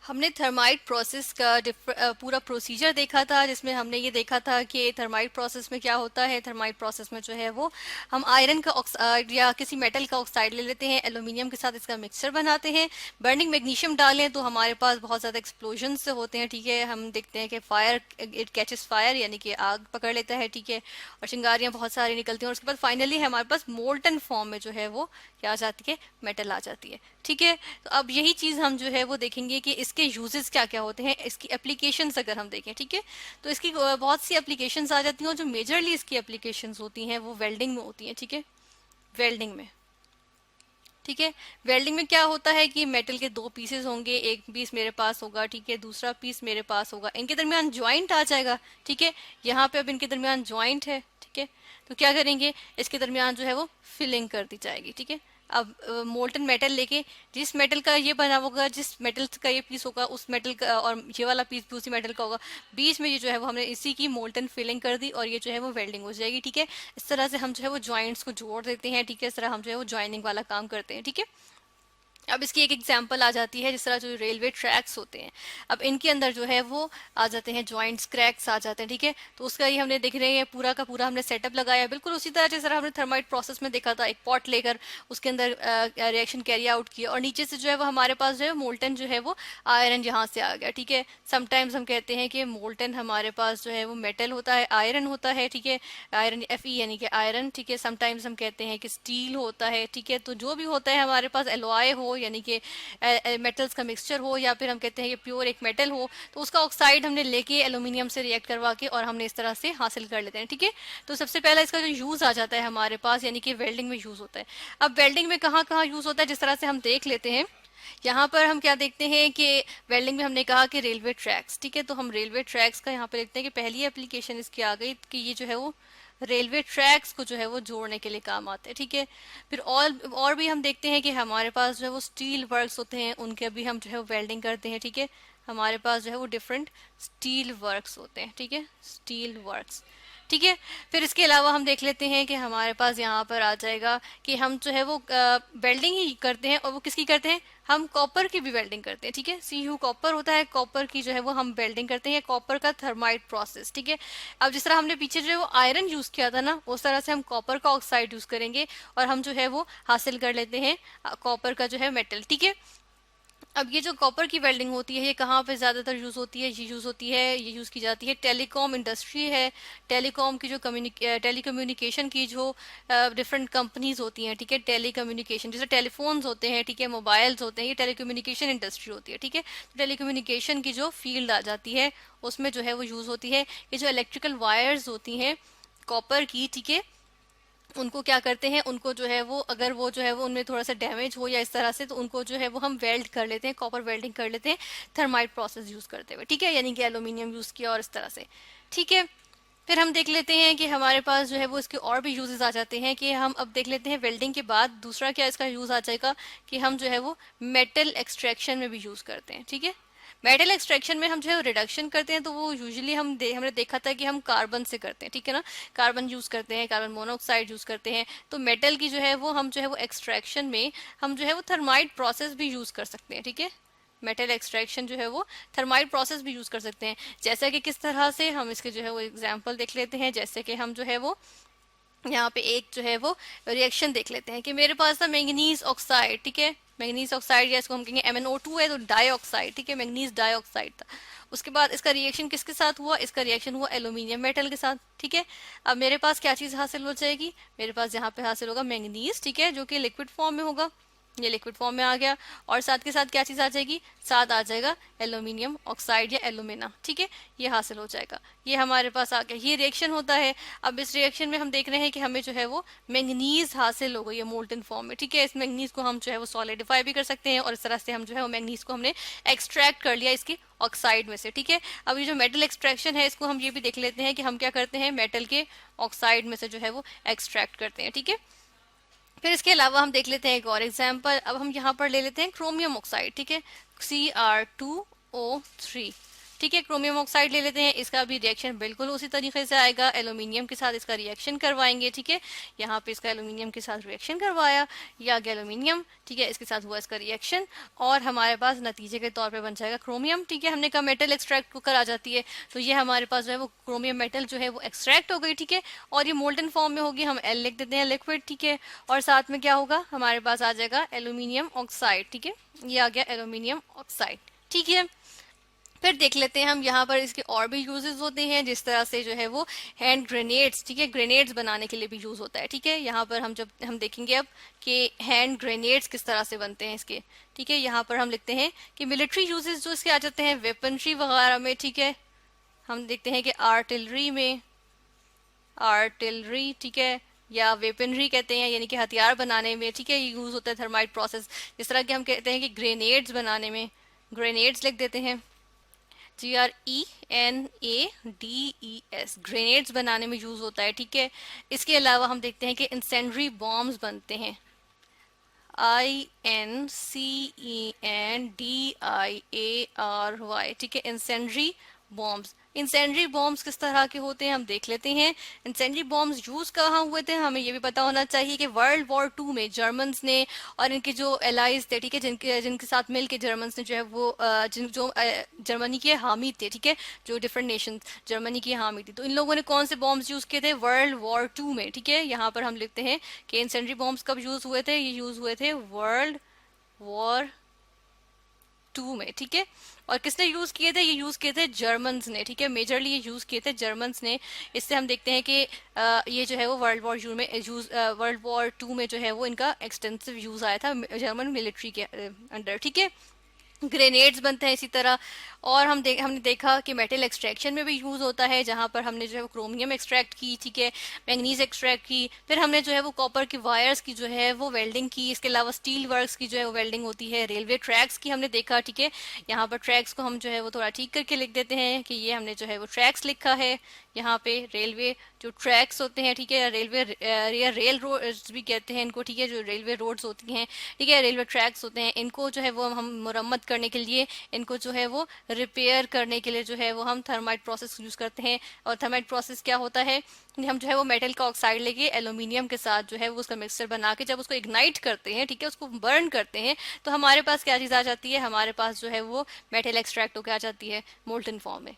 हमने thermite process का पूरा प्रोसीजर देखा था, जिसमें हमने ये देखा था कि थर्माइट प्रोसेस में क्या होता है। थर्माइट प्रोसेस में जो है वो हम आयरन का ऑक्साइड या किसी मेटल का ऑक्साइड ले लेते हैं, एल्यूमिनियम के साथ इसका मिक्सचर बनाते हैं, बर्निंग मैग्नीशियम डालें तो हमारे पास बहुत ज़्यादा एक्सप्लोजन से होते हैं। ठीक है, हम देखते हैं कि फायर, इट कैचेस फायर, यानी कि आग पकड़ लेता है। ठीक है, और चिंगारियाँ बहुत सारी निकलती हैं और उसके बाद फाइनली हमारे पास मोल्टन फॉर्म में जो है वो क्या आ जाती है, मेटल आ जाती है। ठीक है, तो अब यही चीज हम जो है वो देखेंगे कि इसके यूजेस क्या क्या होते हैं, इसकी एप्लीकेशंस अगर हम देखें। ठीक है, तो इसकी बहुत सी एप्लीकेशंस आ जाती हैं और जो मेजरली इसकी एप्लीकेशंस होती हैं वो वेल्डिंग में होती हैं। ठीक है, वेल्डिंग में। ठीक है, वेल्डिंग में क्या होता है कि मेटल के दो पीसेस होंगे, एक पीस मेरे पास होगा, ठीक है, दूसरा पीस मेरे पास होगा, इनके दरमियान ज्वाइंट आ जाएगा। ठीक है, यहाँ पे अब इनके दरमियान ज्वाइंट है। ठीक है, तो क्या करेंगे, इसके दरमियान जो है वो फिलिंग कर दी जाएगी। ठीक है, अब मोल्टन मेटल लेके जिस मेटल का ये बना होगा, जिस मेटल का ये पीस होगा उस मेटल का, और ये वाला पीस भी उसी मेटल का होगा, बीच में ये जो है वो हमने इसी की मोल्टन फिलिंग कर दी और ये जो है वो वेल्डिंग हो जाएगी। ठीक है, इस तरह से हम जो है वो जॉइंट्स को जोड़ देते हैं। ठीक है, इस तरह हम जो है वो जॉइनिंग वाला काम करते हैं। ठीक है, अब इसकी एक एग्जांपल आ जाती है, जिस तरह जो रेलवे ट्रैक्स होते हैं, अब इनके अंदर जो है वो आ जाते हैं जॉइंट्स, क्रैक्स आ जाते हैं। ठीक है, तो उसका ही हमने देख रहे हैं पूरा का पूरा हमने सेटअप लगाया, बिल्कुल उसी तरह जिस तरह हमने थर्माइट प्रोसेस में देखा था, एक पॉट लेकर उसके अंदर रिएक्शन कैरी आउट किया और नीचे से जो है वो हमारे पास जो है मोल्टन जो है वो आयरन यहाँ से आ गया। ठीक है, समटाइम्स हम कहते हैं कि मोल्टन हमारे पास जो है वो मेटल होता है, आयरन होता है। ठीक है, आयरन Fe यानी कि आयरन। ठीक है, समटाइम्स हम कहते हैं कि स्टील होता है। ठीक है, तो जो भी होता है हमारे पास, एलॉय हो यानी कि मेटल्स का मिक्सचर हो, या फिर हम कहते हैं कि प्योर एक मेटल हो, तो उसका ऑक्साइड हमने लेके एल्यूमिनियम से रिएक्ट करवा के और हमने इस तरह से हासिल कर लेते हैं। ठीक है, तो सबसे पहला इसका जो यूज आ जाता है हमारे पास, यानी कि वेल्डिंग में यूज होता है। अब वेल्डिंग में कहाँ कहाँ यूज होता है, जिस तरह से हम देख लेते हैं, यहाँ पर हम क्या देखते हैं कि वेल्डिंग में हमने कहा कि रेलवे ट्रैक्स। ठीक है, तो हम रेलवे ट्रैक्स का यहाँ पे देखते हैं कि पहली एप्लीकेशन इसकी आ गई कि ये जो है वो रेलवे ट्रैक्स को जो है वो जोड़ने के लिए काम आते हैं। ठीक है, फिर और भी हम देखते हैं कि हमारे पास जो है वो स्टील वर्क्स होते हैं, उनके भी हम जो है वो वेल्डिंग करते हैं। ठीक है, हमारे पास जो है वो डिफरेंट स्टील वर्क्स होते हैं। ठीक है, स्टील वर्क्स। ठीक है, फिर इसके अलावा हम देख लेते हैं कि हमारे पास यहाँ पर आ जाएगा कि हम जो है वो वेल्डिंग ही करते हैं, और वो किसकी करते हैं, हम कॉपर की भी वेल्डिंग करते हैं। ठीक है, सीयू कॉपर होता है, कॉपर की जो है वो हम वेल्डिंग करते हैं, कॉपर का थर्माइट प्रोसेस। ठीक है, अब जिस तरह हमने पीछे जो है वो आयरन यूज किया था ना, उस तरह से हम कॉपर का ऑक्साइड यूज करेंगे और हम जो है वो हासिल कर लेते हैं कॉपर का जो है मेटल। ठीक है, अब ये जो कॉपर की वेल्डिंग होती है, ये कहाँ पे ज़्यादातर यूज़ होती है, ये यूज़ की जाती है, टेलीकॉम इंडस्ट्री है, टेलीकॉम की जो टेलीकम्युनिकेशन की जो डिफरेंट कंपनीज होती हैं। ठीक है, टेलीकम्युनिकेशन जैसे टेलीफोन्स होते हैं, ठीक है, मोबाइल्स होते हैं, ये टेलीकम्युनिकेशन इंडस्ट्री होती है। ठीक है, तो टेलीकम्युनिकेशन की जो फील्ड आ जाती है उसमें जो है वो यूज़ होती है। ये जो इलेक्ट्रिकल वायर्स होती हैं कॉपर की, ठीक है, उनको क्या करते हैं, उनको जो है वो अगर वो जो है वो उनमें थोड़ा सा डैमेज हो या इस तरह से, तो उनको जो है वो हम वेल्ड कर लेते हैं, कॉपर वेल्डिंग कर लेते हैं थर्माइट प्रोसेस यूज करते हुए। ठीक है, यानी कि एल्यूमिनियम यूज किया और इस तरह से। ठीक है, फिर हम देख लेते हैं कि हमारे पास जो है वो इसके और भी यूजेस आ जाते हैं, कि हम अब देख लेते हैं वेल्डिंग के बाद दूसरा क्या इसका यूज आ जाएगा, कि हम जो है वो मेटल एक्सट्रैक्शन में भी यूज करते हैं। ठीक है, मेटल एक्सट्रैक्शन में हम जो है रिडक्शन करते हैं, तो वो यूजुअली हमने देखा था कि हम कार्बन से करते हैं। ठीक है ना, कार्बन यूज करते हैं, कार्बन मोनोऑक्साइड यूज करते हैं, तो मेटल की जो है वो हम जो है वो एक्सट्रैक्शन में हम जो है वो थर्माइट प्रोसेस भी यूज कर सकते हैं। ठीक है, मेटल एक्सट्रैक्शन जो है वो थर्माइट प्रोसेस भी यूज कर सकते हैं। जैसा कि किस तरह से, हम इसके जो है वो एग्जाम्पल देख लेते हैं। जैसे कि हम जो है वो यहाँ पे एक जो है वो रिएक्शन देख लेते हैं कि मेरे पास था मैंगनीज ऑक्साइड। ठीक है, मैंगनीज ऑक्साइड, या इसको हम कहेंगे MnO2 है, तो डाइऑक्साइड। ठीक है, मैंगनीज डाइऑक्साइड था। उसके बाद इसका रिएक्शन किसके साथ हुआ, इसका रिएक्शन हुआ एल्यूमिनियम मेटल के साथ। ठीक है, अब मेरे पास क्या चीज हासिल हो जाएगी, मेरे पास यहाँ पे हासिल होगा मैंगनीज। ठीक है, जो कि लिक्विड फॉर्म में होगा, ये लिक्विड फॉर्म में आ गया, और साथ के साथ क्या चीज आ जाएगी, साथ आ जाएगा एल्यूमिनियम ऑक्साइड या एल्यूमिना। ठीक है, ये हासिल हो जाएगा, ये हमारे पास आ गया, ये रिएक्शन होता है। अब इस रिएक्शन में हम देख रहे हैं कि हमें जो है वो मैंगनीज हासिल हो गई है मोल्टन फॉर्म में। ठीक है, इस मैंगनीज को हम जो है वो सॉलिडिफाई भी कर सकते हैं, और इस तरह से हम जो है वो मैंगनीज को हमने एक्सट्रैक्ट कर लिया इसकी ऑक्साइड में से। ठीक है, अब ये जो मेटल एक्सट्रैक्शन है, इसको हम ये भी देख लेते हैं कि हम क्या करते हैं, मेटल के ऑक्साइड में से जो है वो एक्सट्रैक्ट करते हैं। ठीक है, फिर इसके अलावा हम देख लेते हैं एक और एग्जाम्पल। अब हम यहाँ पर ले लेते हैं क्रोमियम ऑक्साइड। ठीक है, Cr2O3। ठीक है, क्रोमियम ऑक्साइड ले लेते हैं, इसका भी रिएक्शन बिल्कुल उसी तरीके से आएगा, एल्यूमिनियम के साथ इसका रिएक्शन करवाएंगे। ठीक है, यहाँ पे इसका एल्यूमिनियम के साथ रिएक्शन करवाया, या गया एल्यूमिनियम, ठीक है, इसके साथ हुआ इसका रिएक्शन, और हमारे पास नतीजे के तौर पे बन जाएगा क्रोमियम। ठीक है, हमने कहा मेटल एक्सट्रैक्ट होकर आ जाती है, तो ये हमारे पास जो है वो क्रोमियम मेटल जो है वो एक्सट्रैक्ट हो गई। ठीक है, और ये मोल्टन फॉर्म में होगी, हम एल लिख देते हैं लिक्विड। ठीक है, और साथ में क्या होगा, हमारे पास आ जाएगा एल्यूमिनियम ऑक्साइड। ठीक है, ये आ गया एल्यूमिनियम ऑक्साइड। ठीक है, फिर देख लेते हैं हम यहाँ पर इसके और भी यूजेस होते हैं, जिस तरह से जो है वो हैंड ग्रेनेड्स, ठीक है, ग्रेनेड्स बनाने के लिए भी यूज होता है। ठीक है, यहाँ पर हम देखेंगे अब कि हैंड ग्रेनेड्स किस तरह से बनते हैं इसके। ठीक है, यहाँ पर हम लिखते हैं कि मिलिट्री यूजेस जो इसके आ जाते हैं वेपनरी वगैरह में। ठीक है, हम देखते हैं कि आर्टिलरी में, आर्टिलरी, ठीक है, या वेपनरी कहते हैं, यानी कि हथियार बनाने में, ठीक है, यूज होता है थर्माइट प्रोसेस। जिस तरह के हम कहते हैं कि ग्रेनेड्स बनाने में, ग्रेनेड्स लिख देते हैं, GRENADES, ग्रेनेड्स बनाने में यूज होता है। ठीक है, इसके अलावा हम देखते हैं कि इंसेंडरी बॉम्ब्स बनते हैं, INCENDIARY, ठीक है, इंसेंडरी बॉम्ब्स। इंसेंडरी बॉम्ब्स किस तरह के होते हैं हम देख लेते हैं। इंसेंडरी बॉम्ब्स यूज कहाँ हुए थे, हमें ये भी पता होना चाहिए कि वर्ल्ड वॉर 2 में जर्मन्स ने और इनके जो एलाइज थे, ठीक है, जिनके साथ मिलकर जर्मन्स ने जो है वो जर्मनी के हामी थे, ठीक है, जो डिफरेंट नेशन जर्मनी की हामी थी, तो इन लोगों ने कौन से बॉम्ब्स यूज किए थे वर्ल्ड वॉर 2 में। ठीक है, यहाँ पर हम लिखते हैं कि इंसेंडरी बॉम्ब्स कब यूज हुए थे, ये यूज हुए थे वर्ल्ड वॉर 2 में। ठीक है, और किसने यूज किए थे, ये यूज किए थे जर्मन्स ने। ठीक है, मेजरली ये यूज किए थे जर्मन्स ने। इससे हम देखते हैं कि ये जो है वो वर्ल्ड वॉर 2 में जो है वो इनका एक्सटेंसिव यूज आया था जर्मन मिलिट्री के अंडर। ठीक है, ग्रेनेड्स बनते हैं इसी तरह। और हमने देखा कि मेटल एक्सट्रैक्शन में भी यूज होता है, जहां पर हमने जो है वो क्रोमियम एक्सट्रैक्ट की, ठीक है, मैंगनीज एक्सट्रैक्ट की, फिर हमने जो है वो कॉपर की वायर्स की जो है वो वेल्डिंग की। इसके अलावा स्टील वर्क्स की जो है वो वेल्डिंग होती है, रेलवे ट्रैक्स की हमने देखा। ठीक है, यहाँ पर ट्रैक्स को हम जो है वो थोड़ा ठीक करके लिख देते हैं कि ये हमने जो है वो ट्रैक्स लिखा है, यहाँ पे रेलवे जो ट्रैक्स होते हैं, ठीक है, रेलवे या रेल रोड्स भी कहते हैं इनको। ठीक है, जो रेलवे रोड्स होती हैं, ठीक है, रेलवे ट्रैक्स होते हैं, इनको जो है वो हम मुरम्मत करने के लिए, इनको जो है वो रिपेयर करने के लिए जो है वो हम थर्माइट प्रोसेस यूज करते हैं। और थर्माइट प्रोसेस क्या होता है, हम जो है वो मेटल का ऑक्साइड लेके एल्यूमिनियम के साथ जो है वो उसका मिक्सचर बना के जब उसको इग्नाइट करते हैं, ठीक है, उसको बर्न करते हैं, तो हमारे पास क्या चीज आ जाती है, हमारे पास जो है वो मेटल एक्सट्रैक्ट होकर आ जाती है मोल्टन फॉर्म में।